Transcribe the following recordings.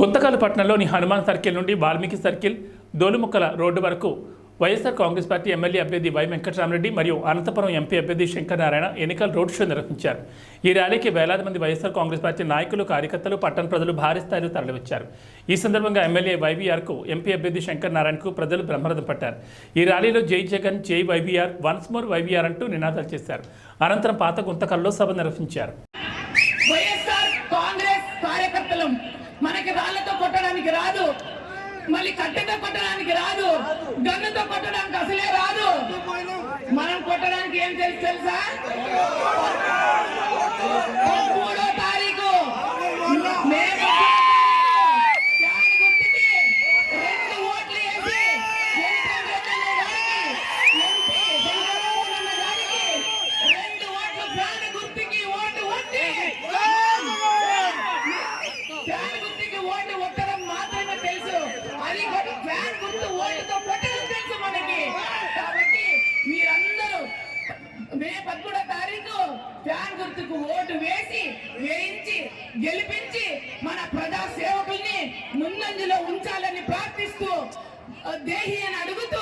గుంతకల్ పట్టణంలోని హనుమాన్ సర్కిల్ నుండి Valmiki circle దోలుముక్కల road వరకు వైఎస్ఆర్ కాంగ్రెస్ పార్టీ ఎమ్మెల్యే అభ్యర్థి వై వెంకటరామరెడ్డి మరియు అనంతపురం ఎంపీ అభ్యర్థి శంకర్ నారాయణ ఎన్నికల రోడ్ షో నిర్వహించారు. ఈ ర్యాలీకి వేలాది మంది వైఎస్ఆర్ కాంగ్రెస్ పార్టీ నాయకులు, కార్యకర్తలు, పట్టణ ప్రజలు భారీ స్థాయిలో తరలివచ్చారు. ఈ సందర్భంగా ఎమ్మెల్యే వైవీఆర్కు, ఎంపీ అభ్యర్థి శంకర్ నారాయణకు ప్రజలు బ్రహ్మరథం పట్టారు. ఈ ర్యాలీలో జై జగన్, జై వైవీఆర్, వన్స్ మోర్ వైవీఆర్ అంటూ నినాదాలు చేశారు. అనంతరం పాత గుంతకల్లో సభ నిర్వహించారు. మనకి రాళ్లతో కొట్టడానికి రాదు, మళ్ళీ కట్టెతో కొట్టడానికి రాదు, గన్నుతో కొట్టడానికి అసలే రాదు. మనం కొట్టడానికి ఏం తెలుసా? 3వ తారీఖు ఫ్యాన్ గుర్తుకు ఓటు వేయించి గెలిపించి మన ప్రజా సేవకుల్ని ముందంజలో ఉంచాలని ప్రార్థిస్తూ దేహి అని అడుగుతూ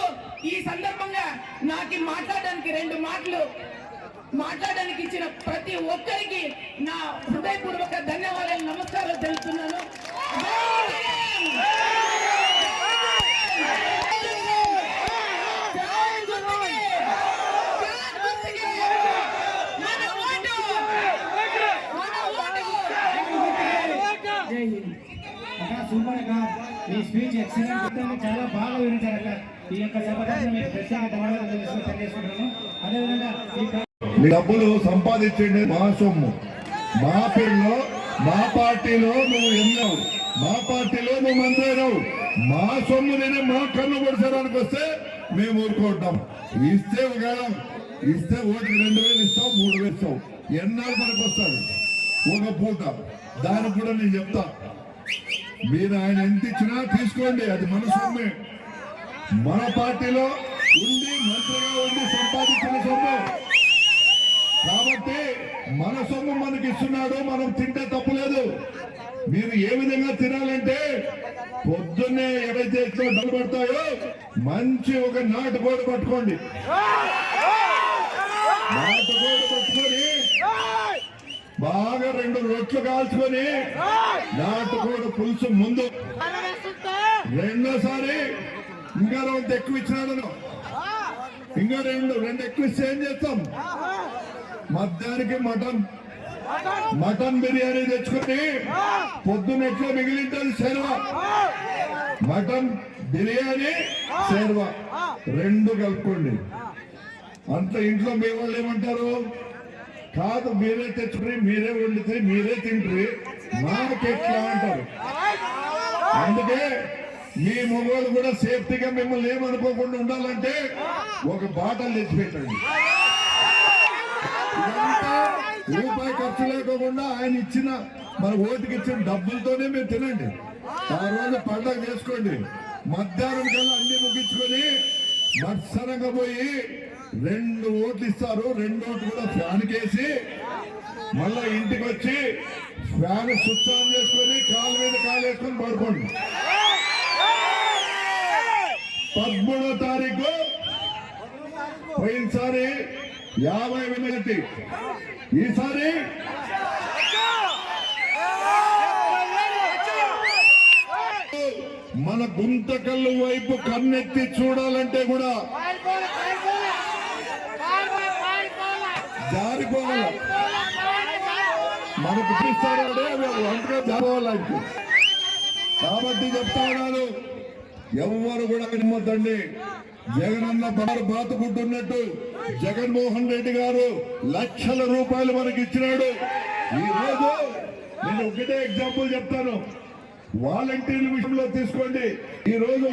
ఈ సందర్భంగా నాకు మాట్లాడడానికి 2 మాటలు మాట్లాడడానికి ఇచ్చిన ప్రతి ఒక్కరికి నా హృదయపూర్వక ధన్యవాదాలు, నమస్కారాలు తెలుపుతున్నాను. మీ స్పీచ్ ఎక్సలెంట్, చాలా బాగా వివరించారు. ఈ యొక్క సభకు మీకు ప్రత్యేక ధన్యవాదాలు తెలియజేస్తున్నాను. అదేవిధంగా డబ్బులు సంపాదించండి, మా సొమ్ము, మా పేరులో, మా పార్టీలో నువ్వు ఎన్నావు, మా పార్టీలో నువ్వు మంత్రి అయినావు, మా సొమ్ము నేను మా కన్ను పొడిచడానికి వస్తే మేము ఊరుకుంటాం. ఇస్తే ఇస్తే ఓటుకి 2000 ఇస్తాం, 3000 ఇస్తాం. ఎన్నాళ్ళు మనకు వస్తారు ఒక పూట? దానికి కూడా నేను చెప్తా, మీరు ఆయన ఎంత ఇచ్చినా తీసుకోండి, అది మన సొమ్మే. మన పార్టీలో ఉండి మంత్రిగా ఉండి సంపాదించిన సొమ్ము కాబట్టి మన సొమ్ము మనకి ఇస్తున్నాడు, మనం తింటే తప్పులేదు. మీరు ఏ విధంగా తినాలంటే పొద్దున్నే ఎవరైతే డబ్బులు పడతాయో మంచి ఒక నాటుకోడి పట్టుకోండి, నాటుకోడి పట్టుకొని బాగా 2 రొట్లు కాల్చుకొని నాటుకోడి పులుసు ముందు, రెండోసారి ఇంకా 2 ఎక్కువ ఇచ్చినాడు, ఇంకా 2 ఎక్కువ ఇస్తే ఏం చేస్తాం? మధ్యాహ్నానికి మటన్ బిర్యానీ తెచ్చుకొని పొద్దున్న ఎట్లా మిగిలింటుంది సేర్వా, మటన్ బిర్యానీ సేర్వా 2 కలుపుకోండి. అంత ఇంట్లో మీ వాళ్ళు ఏమంటారు? కాదు, మీరే తెచ్చుకుని మీరే వండితే మీరే తింటారు, మాకెట్లా అంటారు. అందుకే మీ మొగోళ్ళు కూడా సేఫ్టీగా మిమ్మల్ని ఏమనుకోకుండా ఉండాలంటే ఒక బాటలు తెచ్చిపెట్టండి. ఇదంతా రూపాయి ఖర్చు లేకోకుండా ఆయన ఇచ్చిన, మన ఓటుకి ఇచ్చిన డబ్బులతోనే మీరు తినండి. ఆ రోజు పండగ చేసుకోండి. మధ్యాహ్నం కల్లా అన్ని ముగించుకొని మత్సరంగా పోయి 2 ఓట్లు ఇస్తారు, 2 ఓట్లు కూడా ఫ్యాన్ కేసి మళ్ళా ఇంటికి వచ్చి ఫ్యాన్ స్విచ్ ఆన్ చేసుకొని కాలు మీద కాలు వేసుకొని పడుకోండి. 13వ తారీఖు పోయినసారి 50,000, ఈసారి మన గుంతకల్లు వైపు కన్నెత్తి చూడాలంటే కూడా జారిపోవాలి, మనకు పిస్తాడే వంటగా జారిపోవాలి. కాబట్టి చెప్తా ఉన్నాను, ఎవరు కూడా నమ్మొద్దండి. జగనన్న బాతుకుంటున్నట్టు జగన్మోహన్ రెడ్డి గారు లక్షల రూపాయలు మనకి ఇచ్చినాడు. ఈ రోజు నేను ఒకటే ఎగ్జాంపుల్ చెప్తాను, వాలంటీర్ల విషయంలో తీసుకోండి. ఈ రోజు